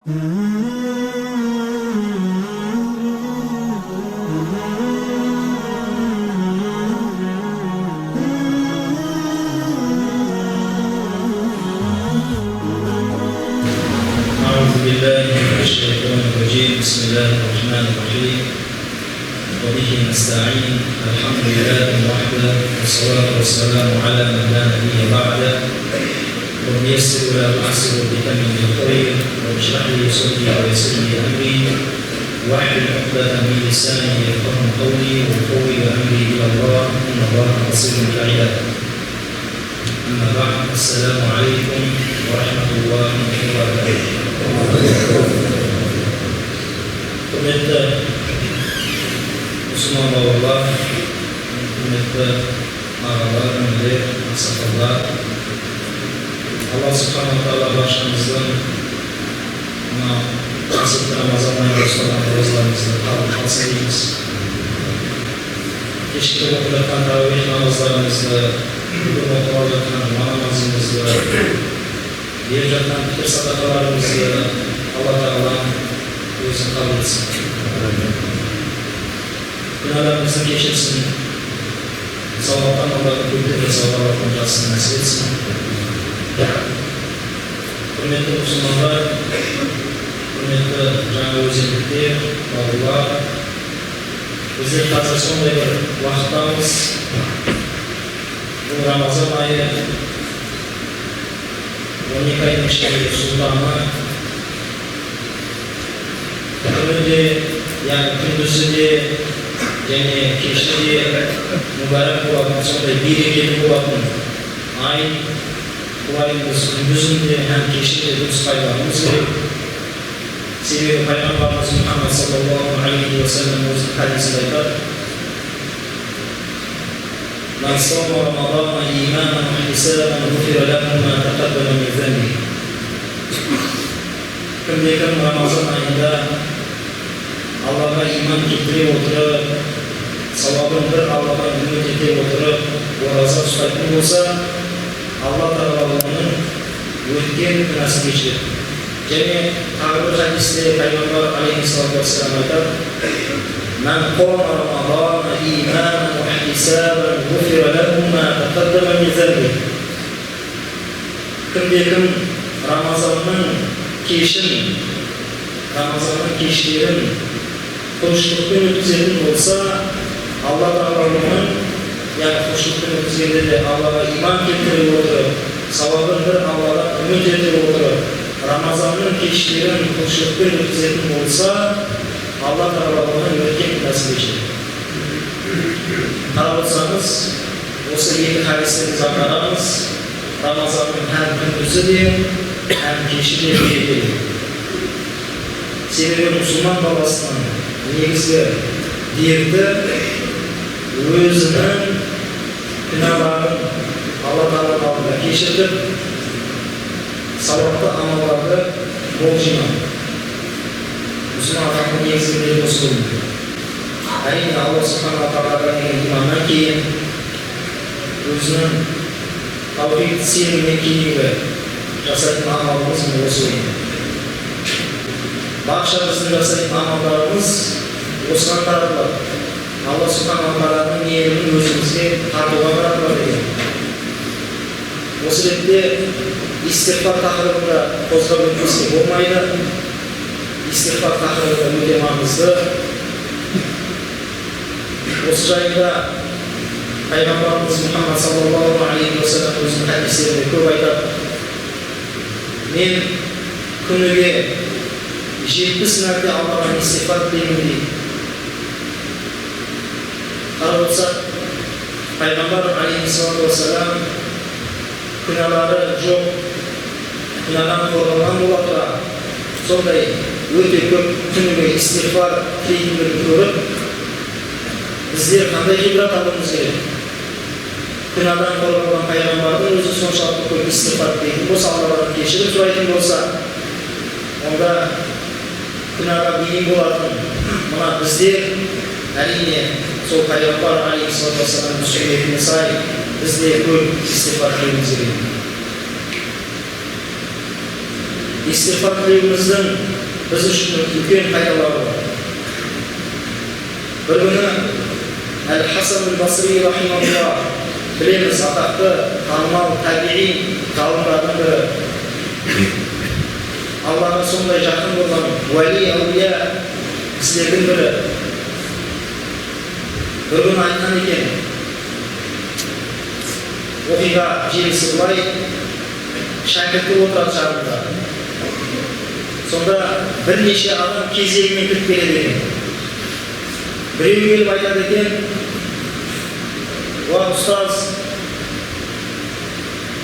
بسم الله الرحمن الرحيم وبه نستعين الحمد لله وحده والصلاة والسلام على من لا نبي بعده رب يسر ولا تعسر بكم الخير رب اشرح لي صدري ويسر لي أمري واحلل عقدة من لساني يفقهوا قولي وقولي وأمري إلى الله إن الله بصير بالعباد. أما بعد السلام عليكم ورحمة الله وبركاته. Hürmetli Müslüman baba, hürmetli ağalar, müller, aksakallar, Allah subhanahu wa ta'ala başımızdan kasıtlı Ramazan ayında soran namazlarımızda kabul kılsayız. Keşke okulan teravih namazlarımızda, bugün okulan namazımızda, yerden fikir sadakalarımızda Allah Teala'nın özünü kabul etsin. Günahlarımızı geçirsin. Savaptan Allah'ın kültürü ve savaplarını yazsın, nasip etsin. Hürmetli Müslümanlar, hürmetli Cenab-ı Özellikler, Allah'a bizler hazır sonunda bir vaktimiz bu Ramazan ayı 12 ayın işleri sultanı önünde yani gündüzü de yani keşke de mübarek olanın sonunda bereketli olanın ayın bu ayımız gündüzünde hem keşke de düz faydalanmamız gerek. Sebebi Peygamberimiz Muhammed sallallahu aleyhi ve sellem özü hadisinde aytar. Men sâma Ramazâna îmânen ve ihtisâben gufira lehu mâ teqaddeme min zenbihi. Kimdeyken Ramazan ayında Allah'a iman getirip oturup, savabındır Allah'a ümit edip oturup, orazı tutayım olsa, Allah Teala'nın ötken günahını geçirir. Yani bir hadiste Peygamber aleyhissalatu vesselam aytar, Men qâma Ramazâna îmânen ve ihtisâben gufira lehu mâ teqaddeme min zenbihi. Kimdeyken Ramazan'ın keşlerin hoşluktan ötüzenin olsa Allah Teala'nın yani hoşluktan ötüzende de Allah'a iman getirip oturup savabındır Allah'a ümit edip oturup Ramazan'ın keşlerin hoşluktan ötüzenin olsa Allah Teala'nın ötken nasip edecek. Kararırsanız olsa yeni hadislerimizi akararız. Ramazan'ın hem gündüzü de hem keşi de bir sebebi Müslüman babasının negizgi derdi özünün günahlarını Allah Teala'nın aldığında keşirtip savaplı amallarda bol jimam. Müslüman adamın negizgi derdi olsun. Әрине Allah subhanahu wa ta'ala imamdan keyin özünün tavhid sirine keyingi жасайтын амалымыз осы еді. Барша біздің жасайтын амалдарымыз осыған таратылады. Алла субхану ва тағаланың ниетін өзімізге тартуға таратылады екен. Осы ретте истиғфар тақырыбында қозғап өтпеске болмайды. Истиғфар тақырыбы өте маңызды. Осы жайында Пайғамбарымыз Мұхаммад саллаллаху алейхи ва саллям өзінің хадистерінде көп айтады. Men күніге 70 mərtə Allah'ın istiğfar edeyim deyip. Qarab olsak, Peygamber aleyhissalatu vesselam günahları yok, günahdan korungan bola sonday öte köp күніге istiğfar edeyimleri görüp, bizler qanday ibrat almamız gerek? Günahdan korungan Peygamber'in özü sonşaltı köp istiğfar edeyim olsa, Allah'ın geçirip suraytın olsa, onda günahga bilim bolatın. Buna bizler әрине сол Пайғамбар алейхиссалату вассаламның sünnetine сай bizler көп istiğfar etmemiz gerek. истигфар тілеуіміздің біз үшін үлкен пайдалары бар. Bir күні Әл-Хасан әл-Басри рахимахуллах, білеміз, атақты танымал табиғи ғалымдардың бірі, Аллаға сондай жақын болған уәли әулия кісілердің бірі, bir күні айтқан екен, оқиға желісі былай, шәкірті отырады жанында. Сонда бірнеше адам кезегімен кіріп келеді екен. Біреу келіп айтады екен, уа ұстаз,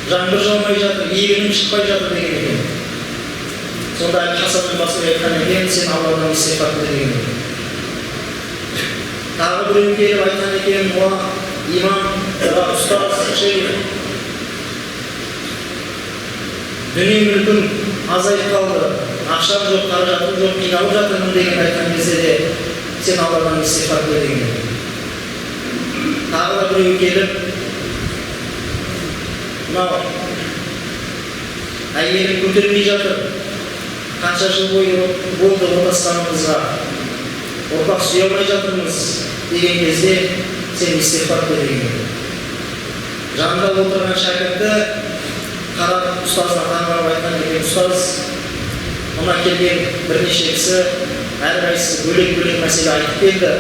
жаңбыр жаумай жатыр, егінім шықпай жатыр деген екен. Сонда Әл-Хасан әл-Басри айтқан екен, сен Алладан истигфар тіле деген екен. Тағы біреу келіп айтқан екен, уа имам, ұстаз, шейх, дүние мүлкім азайып қалды, ақшам жоқ, қаражатым жоқ, қиналып жатырмын деген айтқан кезде де сен Алладан истигфар тіле деген екен. Тағы да біреу келіп, мынау әйелім көтермей жатыр, қанша жыл бойы болды отасқанымызға, ұрпақ сүйе алмай жатырмыз деген кезде сен истигфар тіле деген екен. Жанында отырған шәкірті қарап ұстазына таңғалып айтқан екен, ұстаз, мына келген бірнеше кісі әрқайсысы бөлек-бөлек мәселе айтып келді,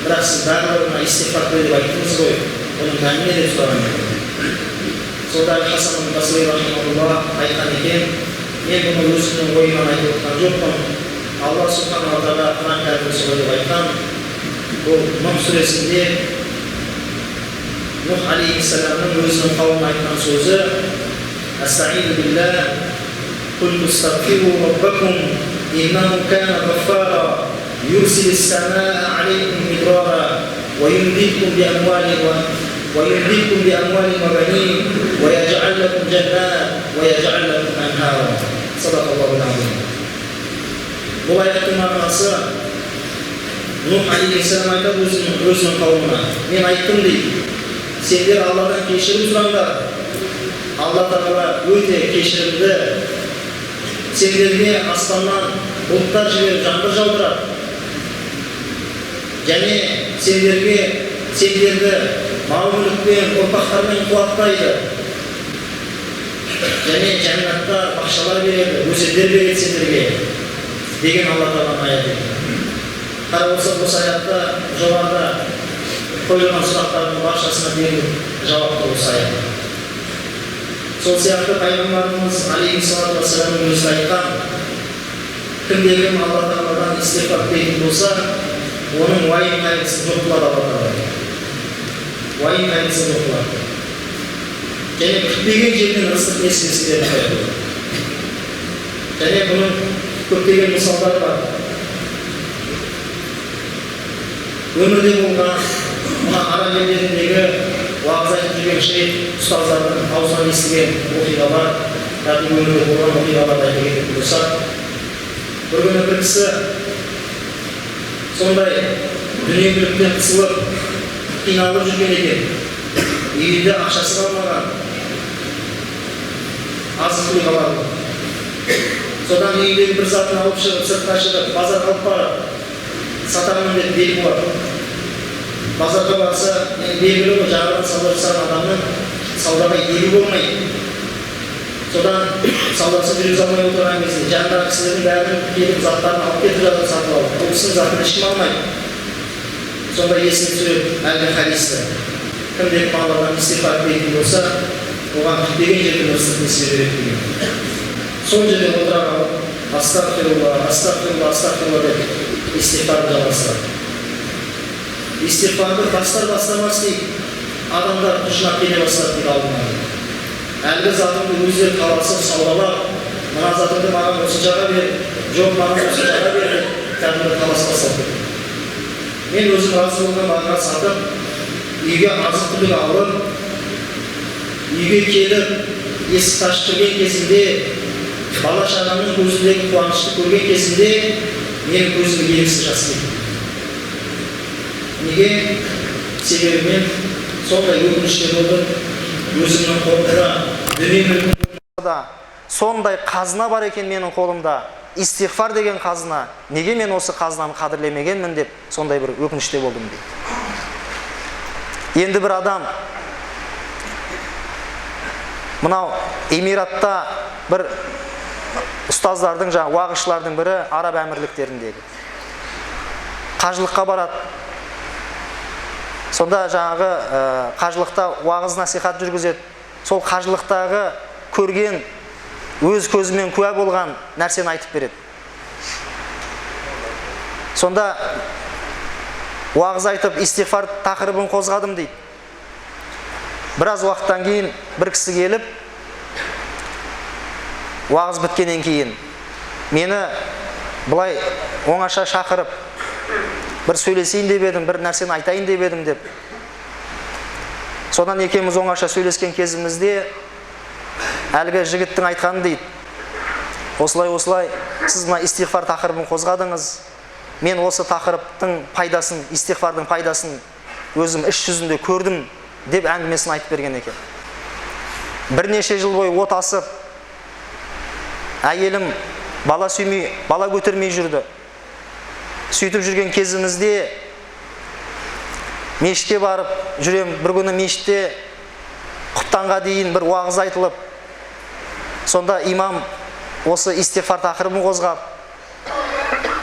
бірақ сіз барлығына истигфар тіле деп айттыңыз ғой, оның мәні не деп сұраған екен. Сонда Әл-Хасан әл-Басри рахимахуллах айтқан екен, мен бұны өзімнің ойынан айтып отқан жоқпын, Алла субхана ва тағала Құран кәрімде солай деп айтқан. Бұл Нұх сүресінде Нұх алейхиссаламның өзінің қауымына айтқан сөзі: "Астаиду биллах, қулту астағфиру раббакум, иннаху кана ғаффара, юрсилис самаа алейкум мидрара, ва юмдидкум би амвалин ва банин, ва ядж'ал лакум джаннат, ва ядж'ал лакум анхара." Садақаллахул азим. Бұл аяттың мағынасы, Нұх алейхиссалам айтады өзінің қауымына: мен айттым дейді, сендер Алладан кешірім сұраңдар, Алла тағала өте кешірімді, сендерге аспаннан бұлттар жіберіп жаңбыр жаудырады, және сендерді мал-мүлікпен, ұрпақтармен қуаттайды, және жәннатта бақшалар береді, өсиеттер береді сендерге деген Алла тағаланың аяты. Қарап отырсақ, осы аятта жоғарыда қойылған сұрақтардың баршасына берілген жауапты осы аят. Сол сияқты пайғамбарымыз алейхиссалату вассаламның өзі айтқан, кім-кім Алла тағаладан истигфар тілейтін болса, оның уайым қайғысы жоқ болады Алла тағала. Уайым қайғысы жоқ болады. Және күтпеген жерден ыстық несібесі беріп қойды. Және бұның көптеген мысалдары бар. Өмірде болған, мына араб елдеріндегі уағыз айтып жүрген шейх ұстаздардың аузынан естіген оқиғалар, яғни өмірде болған оқиғаларды айта кететін болсақ, бір күні бір кісі сондай дүние мүліктен қысылып, қиналып жүрген екен. Үйінде ақшасы қалмаған, азық-түлік алады. Содан үйіндегі бір затын алып шығып, сыртқа шығып, базарға алып барып, сатамын деп белгі бар. Базарға барса, белгілі ғой, жағынан сауда жасаған адамның саудаға егі болмайды. Содан саудасы жүргізе алмай отырған кезде, жанындағы кісілердің бәрінің келіп заттарын алып кетіп жатыр, сатып алып. Бұл кісінің затын ешкім алмайды. Сонда есіне түсіріп әлгі хадисті: кім-кім Алладан истигфар тілейтін болса, оған күтпеген жерден ыстық несібе береді деген. Сол жерде отыра қалып, астағфирулла, астағфирулла, астағфирулла деп истигфарды жалғастырады. Истигфарды бастамас дейді, адамдар құжынап келе бастады дейді алдына. Әлгі затымды өздері қаласып, саудалап, мына затымды маған осы жаға бер, жоқ маған осы жаға бер деп кәдімгі талас бастады. Мен өзім разы болған бағаға сатып, үйге азық-түлік алып, үйге келіп, есікті ашып кірген кезімде, бала-шағамның көзіндегі қуанышты көрген кезімде, менің көзімде еріксіз жас келді. Неге? Себебі мен сондай өкініште болдым, өзімнің қолымда дүние мүлкім болса да, сондай қазына бар екен менің қолымда, истиғфар деген қазына, неге мен осы қазынаны қадірлемегенмін деп сондай бір өкініште болдым дейді. Енді бір адам мынау Эмиратта бір ұстаздардың, уағызшылардың бірі Араб әмірліктеріндегі қажылыққа барады. Сонда қажылықта уағыз насихат жүргізеді. Сол қажылықтағы көрген, өз көзімен куә болған нәрсені айтып береді. Сонда уағыз айтып истиғфар тақырыбын қозғадым дейді. Біраз уақыттан кейін бір кісі келіп, уағыз біткеннен кейін мені бұлай оңаша шақырып, бір сөйлесейін деп едім, бір нәрсені айтайын деп едім деп. Содан екеуміз оңаша сөйлескен кезімізде әлгі жігіттің айтқаны дейді: осылай, сіз мына истиғфар тақырыбын қозғадыңыз, мен осы тақырыптың пайдасын, истиғфардың пайдасын өзім іс жүзінде көрдім деп әңгімесін айтып берген екен. Бірнеше жыл бойы от асып, әйелім бала сүймей, бала көтермей жүрді. Сөйтіп жүрген кезімізде мешітке барып жүрем. Бір күні мешітте құптанға дейін бір уағыз айтылып, сонда имам осы истиғфар тақырыбын қозғап,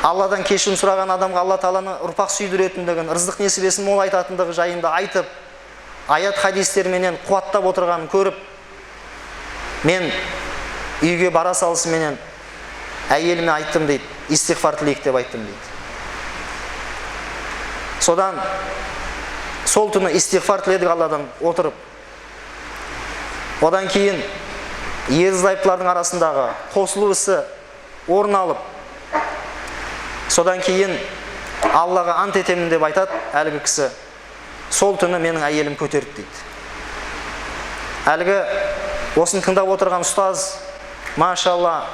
Алладан кешірім сұраған адамға Алла Тағаланы ұрпақ сүйдіретіндігін, ырзық несібесін мол айтатындығы жайында айтып, аят хадистерменен қуаттап отырғанын көріп, мен үйге бара салысыменен әйеліме айттым дейді, истиғфар тілейік деп айттым дейді. Содан сол түні истиғфар тіледік Алладан отырып. Одан кейін ерлі-зайыптылардың арасындағы қосылу ісі орын алып, содан кейін Аллаға ант етемін деп айтады әлгі кісі. Сол түні менің әйелім көтерді дейді. Әлгі осын тыңдап отырған ұстаз, машалла,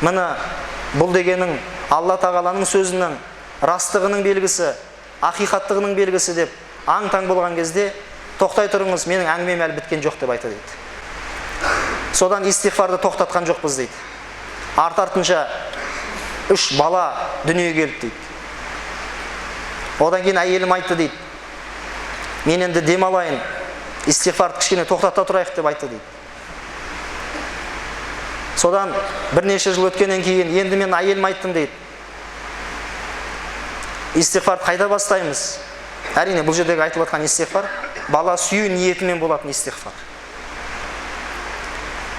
міне бұл дегенің Алла Тағаланың сөзінің растығының белгісі, ақиқаттығының белгісі деп аң-таң болған кезде, тоқтай тұрыңыз, менің әңгімем әлі біткен жоқ деп айтады дейді. Содан истиғфарды тоқтатқан жоқпыз дейді. Артынша 3 бала дүниеге келді дейді. Одан кейін әйелім айтты дейді: мен енді демалайын, истиғфарды кішкене тоқтата тұрайық деп айтты дейді. Содан бірнеше жыл өткеннен кейін енді мен әйелім айттым дейді: истиғфарды қайда бастаймыз? Әрине бұл жердегі айтылып жатқан истиғфар бала сүю ниетімен болатын истиғфар.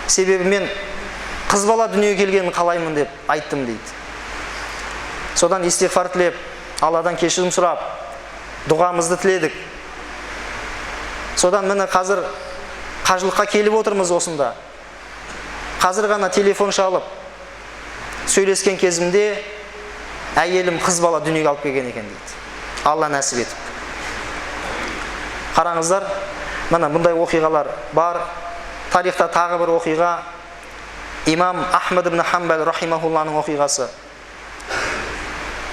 Себебі мен қыз бала дүниеге келгенін қалаймын деп айттым дейді. Содан истиғфар тілеп, Алладан кешірім сұрап, дұғамызды тіледік. Содан міне қазір қажылыққа келіп отырмыз осында. Қазір ғана телефон шалып сөйлескен кезімде әйелім қыз бала дүниеге алып келген екен дейді. Алла нәсіп етіп. Қараңыздар, міне бұндай оқиғалар бар. Тарихта тағы бір оқиға, имам Ахмад ибн Хамбал рахимахулланың оқиғасы.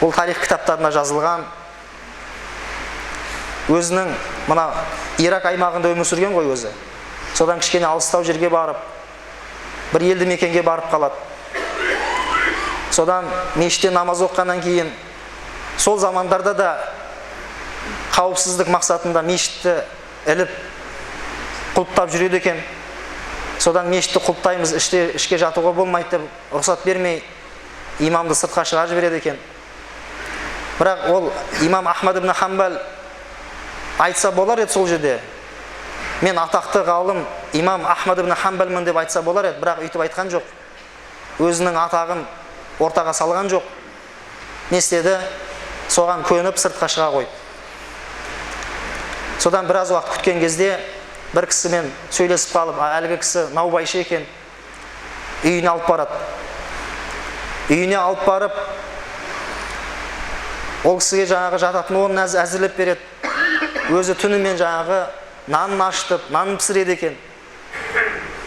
Ол тарих кітаптарына жазылған. Өзінің мына Ирак аймағында өмір сүрген ғой өзі. Содан кішкене алыстау жерге барып, бір елді мекенге барып қалады. Содан мешітте намаз оққаннан кейін, сол замандарда да қауіпсіздік мақсатында мешітті іліп құлыптап жүреді екен. Содан мешітті құлыптаймыз, ішке жатуға болмайды деп рұқсат бермей, имамды сыртқа шығарып жібереді екен. Бірақ ол имам Ахмад ибн Хамбал айтса болар еді сол жерде: мен атақты ғалым имам Ахмад ибн Хамбалмын деп айтса болар еді, бірақ үйтіп айтқан жоқ. Өзінің атағын ортаға салған жоқ. Не істеді? Соған көніп сыртқа шыға қойды. Содан біраз уақыт күткен кезде бір кісімен сөйлесіп қалып, әлгі кісі наубайшы екен, үйіне алып барады. Үйіне алып барып, ол кісіге жаңағы жататын орнын әзірлеп береді. Өзі түнімен жаңағы нанын ашытып, нанын пісіреді екен.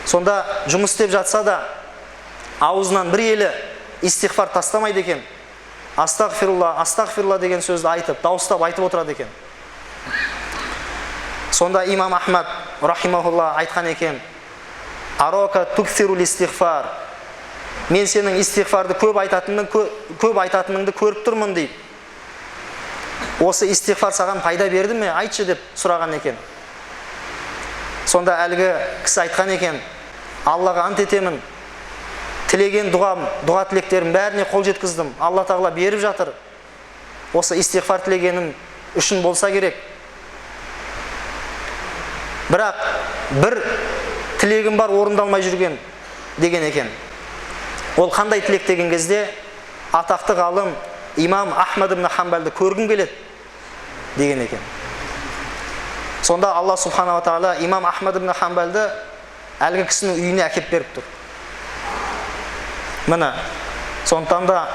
Сонда жұмыс істеп жатса да, аузынан бір елі истиғфар тастамайды екен. Астағфирулла, астағфирулла деген сөзді айтып, дауыстап айтып отырады екен. Сонда имам Ахмад рахимахулла айтқан екен: арока туксирул истигфар, мен сенің истигфарды көп айтатыныңды көріп тұрмын дейді. Осы истигфар саған пайда берді ме, айтшы деп сұраған екен. Сонда әлгі кісі айтқан екен, Аллаға ант етемін, тілеген дұға тілектерім бәріне қол жеткіздім, Алла тағала беріп жатыр, осы истигфар тілегенім үшін болса керек. Бірақ бір тілегім бар, орындалмай жүрген деген екен. Ол қандай тілек деген кезде, атақты ғалым имам Ахмад ибн Хамбалды көргім келеді деген екен. Сонда Алла субханала тағала имам Ахмад ибн Хамбалды әлгі кісінің үйіне әкеп беріп тұр. Міне, сондықтан да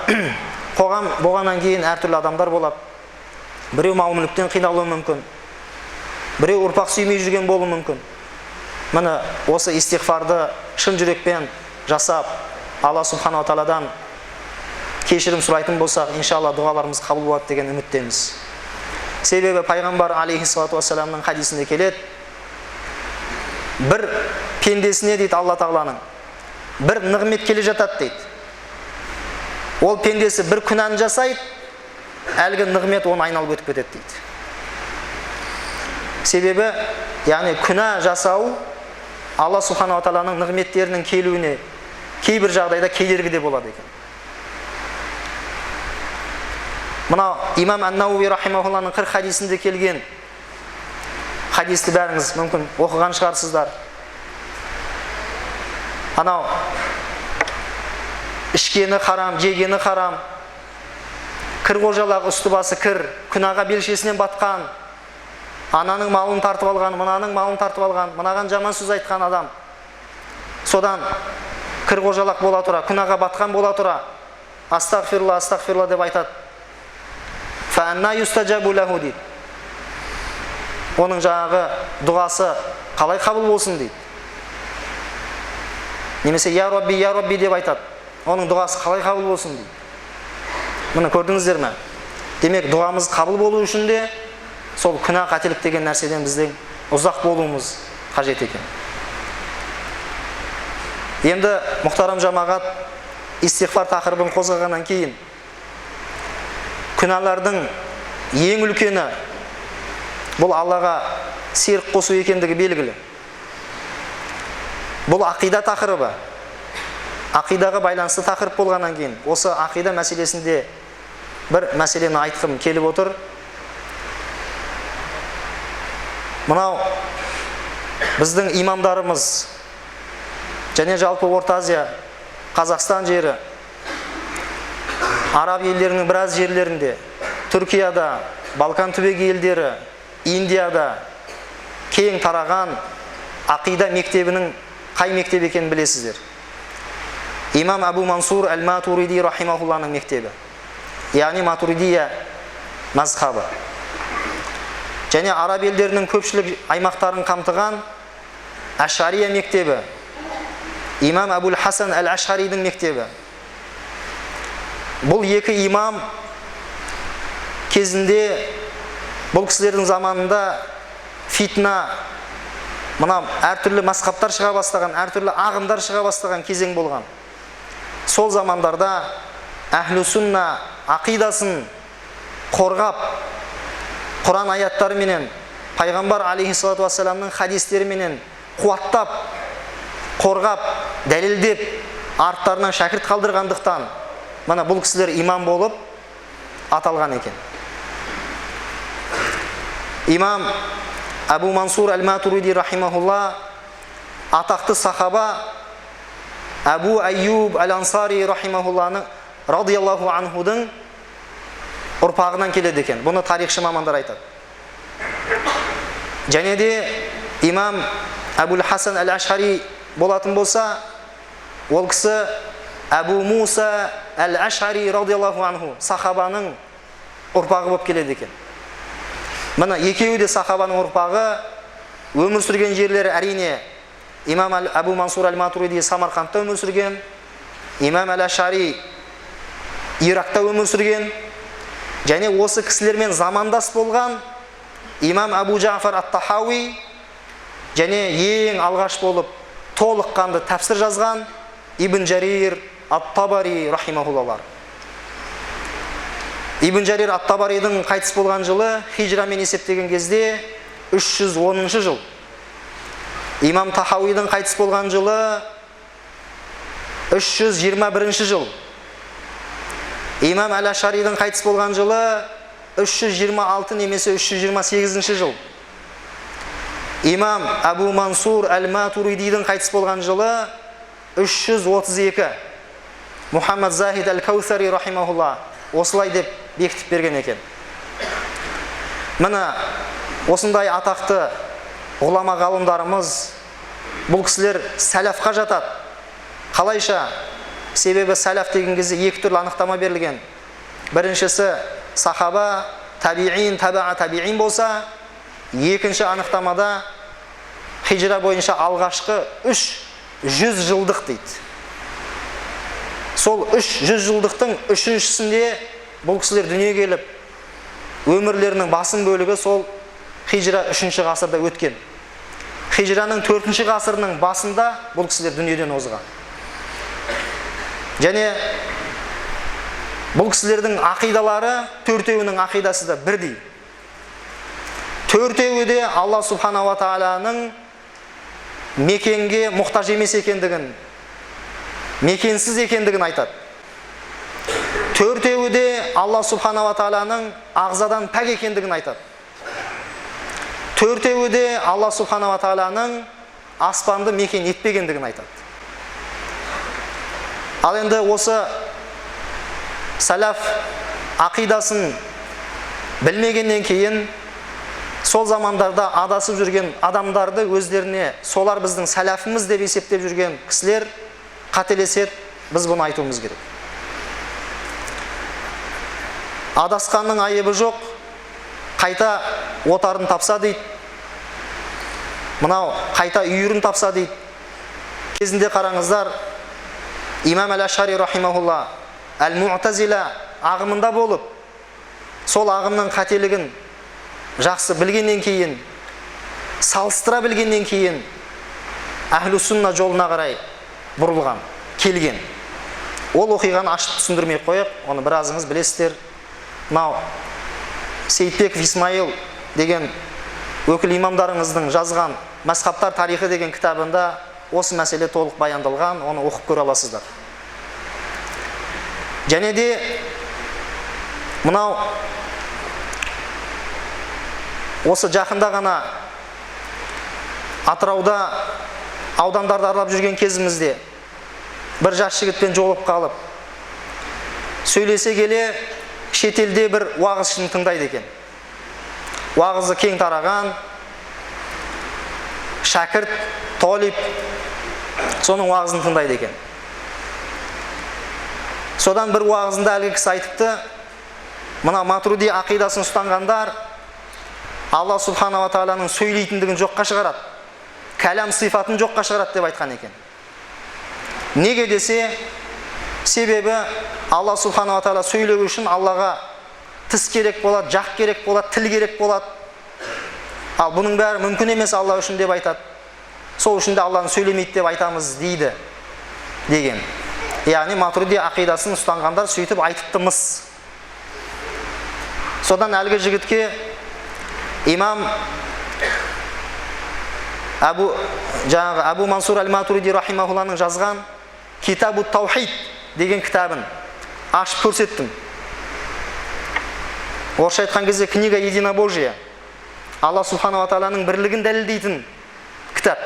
қоғам болғаннан кейін әртүрлі адамдар болады. Біреу мал-мүліктен қиналуы мүмкін, біреу ұрпақ сүймей жүрген болуы мүмкін. Міне, осы истигфарды шын жүрекпен жасап, Алла субханала тағаладан кешірім сұрайтын болсақ, иншалла дұғаларымыз қабыл болады деген үміттеміз. Себебі пайғамбар алейхиссалату вассаламның хадисінде келеді, бір пендесіне дейді Алла тағаланың бір нығмет келе жатады дейді. Ол пендесі бір күнәні жасайды, әлгі нығмет оны айналып өтіп кетеді дейді. Себебі, яғни күнә жасау Алла субханала тағаланың нығметтерінің келуіне кейбір жағдайда кедергі де болады екен. Мына имам ан-Науи рахимахулланың 40 хадисінде келген хадисті бәріңіз мүмкін оқыған шығарсыздар. Анау ішкені харам, жегені харам, кір қожалағы үсті басы кір, күнәға белшесінен батқан, ананың малын тартып алған, мынаның малын тартып алған, мынаған жаман сөз айтқан адам, содан кір қожалақ бола тұра, күнәға батқан бола тұра, астағфирулла, астағфирулла деп айтады. Фәәнна юстаджабу лаху дейді. Оның жаңағы дұғасы қалай қабыл болсын дейді. Немесе я Rabbi деп айтады. Оның дұғасы қалай қабыл болсын дейді. Мұны көрдіңіздер ме? Демек, дұғамыз қабыл болу үшін де сол күнә қателік деген нәрседен біздің ұзақ болуымыз қажет екен. Енді мұхтарам жамағат истигфар тақырыбын қозғағаннан кейін күнәлардың ең үлкені бұл Аллаға серік қосу екендігі белгілі. Бұл ақида тақырыбы. Ақидаға байланысты тақырып болғаннан кейін осы ақида мәселесінде бір мәселені айтқым келіп отыр. Мынау біздің имамдарымыз және жалпы Орта Азия, Қазақстан жері, Араб елдерінің біраз жерлерінде, Түркияда, Балкан түбегі елдері, Индияда кең тараған ақида мектебінің қай мектеп екенін білесіздер. Имам Абу Мансур әл-Матуриди рахимахулланың мектебі, яғни Матуридия мазхабы. Және Араб елдерінің көпшілік аймақтарын қамтыған Ашария мектебі, имам Абул Хасан әл-Ашаридің мектебі. Бұл екі имам кезінде, бұл кісілердің заманында фитна, мына әртүрлі мазхабтар шыға бастаған, әртүрлі ағымдар шыға бастаған кезең болған. Сол замандарда әхлу сунна ақидасын қорғап, Құран аяттары менен, пайғамбар алейхиссалату вассаламның хадистері менен қуаттап, қорғап, дәлелдеп, арттарынан шәкірт қалдырғандықтан, мына бұл кісілер имам болып аталған екен. Имам Абу Мансур әл-Матуриди рахимахулла атақты сахаба Абу Айюб әл-Ансари рахимахулланың радияллаху анхудың ұрпағынан келеді екен. Бұны тарихшы мамандар айтады. Және де имам Абул Хасан әл-Ашари болатын болса, ол кісі Абу Муса әл-Ашари радияллаху анху сахабаның ұрпағы болып келеді екен. Мына екеуі де сахабаның ұрпағы, өмір сүрген жерлері әрине имам Абу Мансур әл-Матуриди Самарқандта өмір сүрген, имам әл-Ашари Иракта өмір сүрген, және осы кісілермен замандас болған имам Абу Джафар ат-Тахауи, және ең алғаш болып толыққанды тәпсір жазған Ибн Жарир ат-Табари рахимахуллалар. Ибн Жарир ат-Табаридің қайтыс болған жылы хижрамен есептеген кезде 310 жыл. Имам Тахауидің қайтыс болған жылы 321 жыл. Имам Әл-Ашаридің қайтыс болған жылы 326 немесе 328 жыл. Имам Абу Мансур Әл-Матуридидің қайтыс болған жылы 332. Мухаммад Захид Әл-Каусари рахимахулла осылай деп бекітіп берген екен. Міне осындай атақты ғұлама ғалымдарымыз, бұл кісілер сәләфқа жатады. Қалайша? Себебі сәләф деген кезде екі түрлі анықтама берілген. Біріншісі сахаба, табиин, табаа табиин болса, екінші анықтамада хижра бойынша алғашқы 300 жылдық дейді. Сол 300 жылдықтың үшіншісінде бұл кісілер дүниеге келіп, өмірлерінің басым бөлігі сол хижра 3-ші ғасырда өткен. Хижраның 4-ші ғасырының басында бұл кісілер дүниеден озған. Және бұл кісілердің ақидалары, төртеуінің ақидасы да бірдей. Төртеуі де Алла субхана ва тағаланың мекенге мұқтаж емес екендігін, мекенсіз екендігін айтады. Төртеуі де Алла субхана ва тағаланың ағзадан пәк екендігін айтады. Төртеуі де Алла субхана ва тағаланың аспанды мекен етпегендігін айтады. Ал енді осы сәләф ақидасын білмегеннен кейін сол замандарда адасып жүрген адамдарды өздеріне солар біздің сәләфіміз деп есептеп жүрген кісілер қателеседі, біз бұны айтуымыз керек. Адасқанның айыбы жоқ, қайта отарын тапса дейді, мынау қайта үйірін тапса дейді. Кезінде қараңыздар, Имам Әл-Ашари рахимахулла Әл-Муътазила ағымында болып, сол ағымның қателігін жақсы білгеннен кейін, салыстыра білгеннен кейін Әхлі-сунна жолына қарай бұрылған, келген. Ол оқиғаны ашып түсіндірмей қойып, оны біразыңыз білесіздер. Мынау Сейітбеков Исмаил деген өкіл имамдарыңыздың жазған Мәзһабтар тарихы деген кітабында осы мәселе толық баяндалған, оны оқып көре аласыздар. Және де мынау осы жақында ғана Атырауда аудандарды аралап жүрген кезімізде бір жас жігітпен жолығып қалып, сөйлесе келе шетелде бір уағызшыны тыңдайды екен. Уағызы кең тараған, шәкірт, толип, соның уағызын тыңдайды екен. Содан бір уағызында әлгі кісі айтыпты, мына Матуриди ақидасын ұстанғандар Алла субхана ва тағаланың сөйлейтіндігін жоққа шығарады, кәлам сифатын жоққа шығарады деп айтқан екен. Неге десе, себебі Алла субхана ва тағала сөйлеу үшін Аллаға тіс керек болады, жақ керек болады, тіл керек болады. Ал бұның бәрі мүмкін емес Алла үшін деп айтады. Сол үшін де Алланы сөйлемейді деп айтамыз дейді деген. Яғни Матуриди ақидасын ұстанғандар сөйтіп айтыптымыз. Содан әлгі жігітке имам Абу Мансур Әл-Матуриди рахимахулланың жазған Китабу Таухид деген кітабын ашып көрсеттім. Орысша айтқан кезде книга единобожия, Алла субхана ва тағаланың бірлігін дәлелдейтін кітап.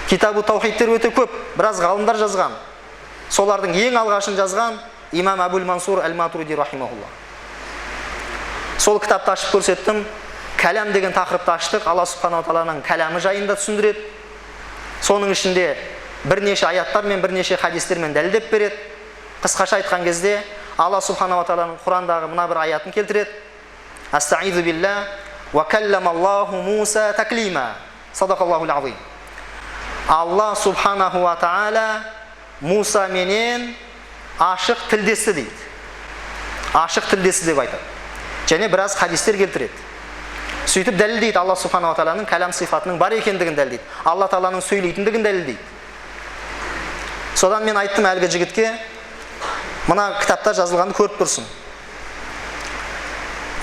Китабу Таухидтер өте көп, біраз ғалымдар жазған. Солардың ең алғашын жазған имам Абу Мансур Әл-Матуриди рахимахулла. Сол кітапты ашып көрсеттім. Кәлам деген тақырыпты аштық. Алла субхана ва тағаланың кәламы жайында түсіндіреді. Соның ішінде бірнеше аяттар мен бірнеше хадистермен дәлелдеп береді. Қысқаша айтқан кезде Алла субхана ва тағаланың Құрандағы мына бір аятын келтіреді. Астаизу билла ва калламаллаху Муса таклима. Садақаллахул азим. Алла субханаху ва тағала Муса менен ашық тілдесті дейді. Ашық тілдесті деп айтады. Және біраз хадистер келтіреді. Сөйтіп дәлелдейді Алла Субханала Тағаланың кәлам сифатының бар екендігін дәлелдейді. Алла Тағаланың сөйлейтіндігін дәлелдейді. Содан мен айттым әлгі жігітке, мына кітапта жазылғанды көріп тұрсын.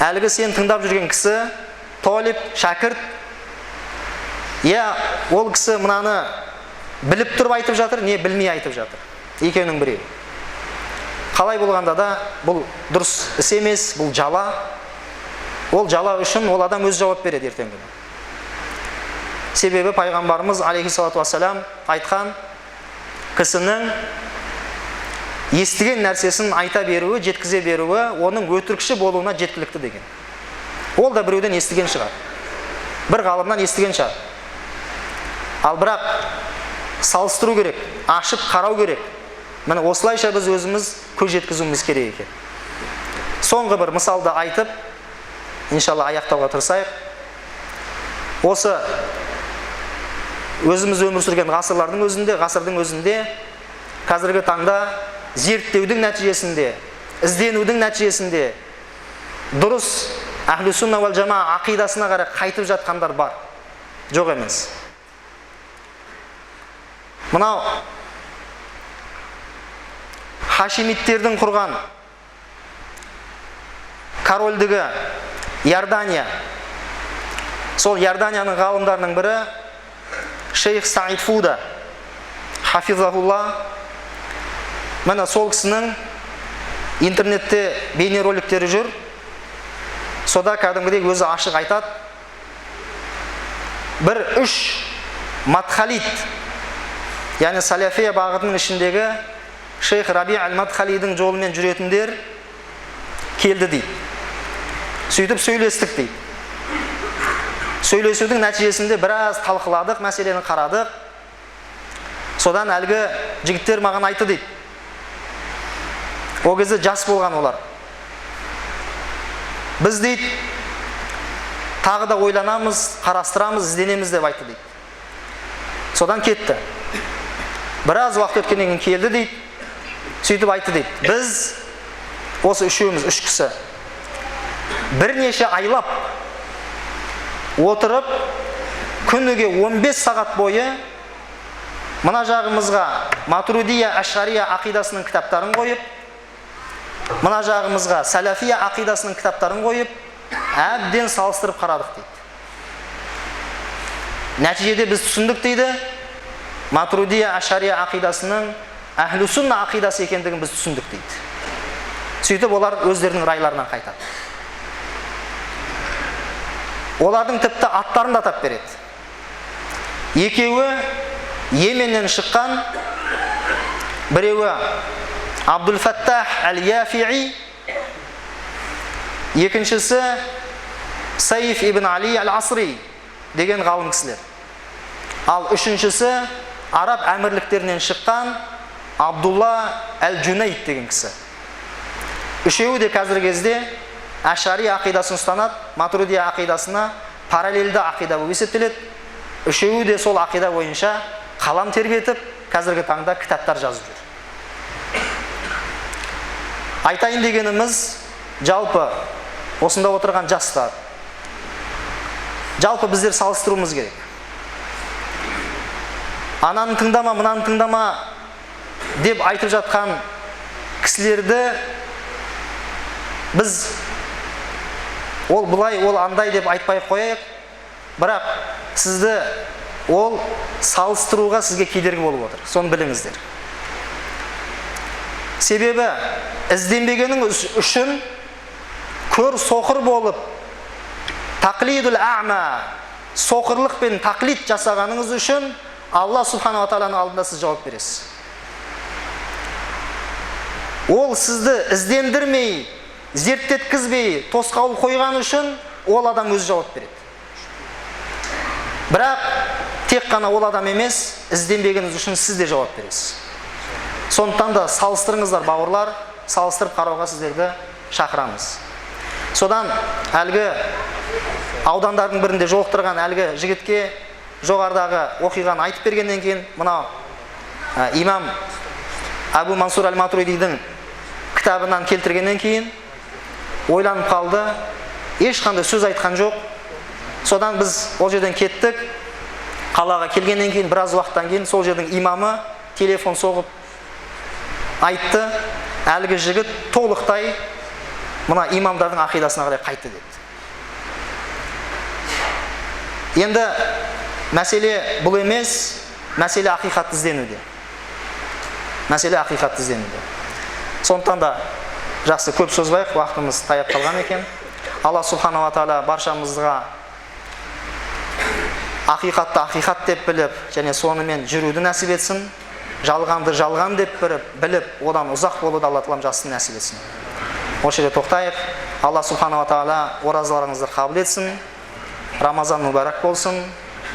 Әлгі сен тыңдап жүрген кісі, толип, шәкірт, ол кісі мынаны біліп тұрып айтып жатыр, не білмей айтып жатыр. Екеуінің біреуі. Қалай болғанда да бұл дұрыс іс емес, бұл жала. Ол жала үшін ол адам өз жауап береді ертеңгі күні. Себебі пайғамбарымыз алейхиссалату вассалам айтқан, кісінің естіген нәрсесін айта беруі, жеткізе беруі, оның өтірікші болуына жеткілікті деген. Ол да біреуден естіген шығар. Бір ғалымнан естіген шығар. Ал бірақ салыстыру керек, ашып қарау керек. Міне осылайша біз өзіміз көз жеткізуіміз керек екен. Соңғы бір мысалды айтып, иншалла аяқтауға тырысайық. Осы өзіміз өмір сүрген ғасырдың өзінде қазіргі таңда зерттеудің нәтижесінде, ізденудің нәтижесінде дұрыс Ахлу сунна вал жамаа ақидасына қарай қайтып жатқандар бар. Жоқ емес. Мынау Хашимиттердің құрған корольдігі Иордания. Сол Иорданияның ғалымдарының бірі Шейх Саид Фуда, хафизахулла. Міне сол кісінің интернетте бейнероликтері жүр. Сода кәдімгідей өзі ашық айтады. Бір 3 Мадхалит, яғни салафия бағытының ішіндегі Шейх Раби Аль-Мадхалидің жолымен жүретіндер келді дейді. Сөйтіп сөйлестік дейді. Сөйлесудің нәтижесінде біраз талқыладық, мәселені қарадық. Содан әлгі жігіттер маған айтты дейді. О кезде жас болған олар. Біз дейді, тағы да ойланамыз, қарастырамыз, ізденеміз деп айтты дейді. Содан кетті. Біраз уақыт өткеннен кейін келді дейді. Сөйтіп айтты дейді. Біз осы үшеуміз, 3 кісі бірнеше айлап отырып, күніге 15 сағат бойы мына жағымызға Матуридия Ашария ақидасының кітаптарын қойып, мына жағымызға Салафия ақидасының кітаптарын қойып, әбден салыстырып қарадық дейді. Нәтижеде біз түсіндік дейді, Матуридия Ашария ақидасының Ахлу сунна ақидасы екендігін біз түсіндік дейді. Сөйтіп олар өздерінің райларынан қайтады. Олардың тіпті аттарын да атап береді. Екеуі Йеменнен шыққан, біреуі Абдул Фаттах Аль-Яфи'i, екіншісі Сайф ибн Али Аль-Асри деген ғалым кісілер. Ал үшіншісі араб әмірліктерінен шыққан Абдулла Әл-Джунайд деген кісі. Үшеуі де қазіргі кезде Ашари ақидасын ұстанады, Матуридия ақидасына параллельді ақида болып есептеледі. Үшеуі де сол ақида бойынша қалам тербетіп, қазіргі таңда кітаптар жазып жүр. Айтайын дегеніміз, жалпы осында отырған жастар, жалпы біздер салыстыруымыз керек. Ананы тыңдама, мынаны тыңдама деп айтып жатқан кісілерді біз ол бұлай, ол андай деп айтпай қояйық, бірақ сізді ол салыстыруға сізге кедергі болып отыр. Соны біліңіздер. Себебі ізденбегенің үшін көр соқыр болып, тақлидул а'ма, соқырлық пен тақлид жасағаныңыз үшін Алла Субханала Тағаланың алдында сіз жауап бересіз. Ол сізді іздендірмей, зерттеткізбей, тосқауыл қойған үшін ол адам өз жауап береді. Бірақ тек қана ол адам емес, ізденбегеніңіз үшін сіз де жауап бересіз. Сондықтан да салыстырыңыздар, бауырлар, салыстырып қарауға сіздерді шақырамыз. Содан әлгі аудандардың бірінде жолықтырған әлгі жігітке жоғарыдағы оқиғаны айтып бергеннен кейін, мынау имам Абу Мансур Аль-Матуридидің кітабынан келтіргеннен кейін ойланып қалды, ешқандай сөз айтқан жоқ. Содан біз ол жерден кеттік. Қалаға келгеннен кейін, біраз уақыттан кейін сол жердің имамы телефон соғып айтты, әлгі жігіт толықтай мына имамдардың ақидасына қарай қайтты деді. Енді мәселе бұл емес, мәселе ақиқатты ізденуде. Мәселе ақиқатты ізденуде. Сондықтан да жақсы көп созбайық, уақытымыз таяп қалған екен. Алла субхана ва тағала баршамызға ақиқатты ақиқат деп біліп, және сонымен жүруді нәсіп етсін. Жалғанды жалған деп біліп, одан ұзақ болуды Алла тағала жасын нәсіп етсін. Осы жерде тоқтайық. Алла субхана ва тағала оразаларыңызды қабыл етсін. Рамазан мүбәрәк болсын.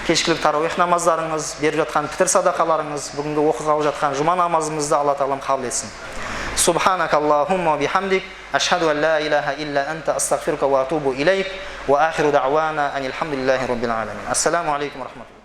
Кешкілік тарауих намаздарыңыз, беріп жатқан пітір садақаларыңыз, бүгінгі оқығалы жатқан жұма намазымызды Алла тағала қабыл етсін. Субханак Аллахумма бихамдик, ашхаду ан ла илаха илля анта, астағфирука ва атубу илейк, ва ахиру дa'wana анил хамдулиллахи раббил аламин. Ассаламу алейкум ва рахматуллах.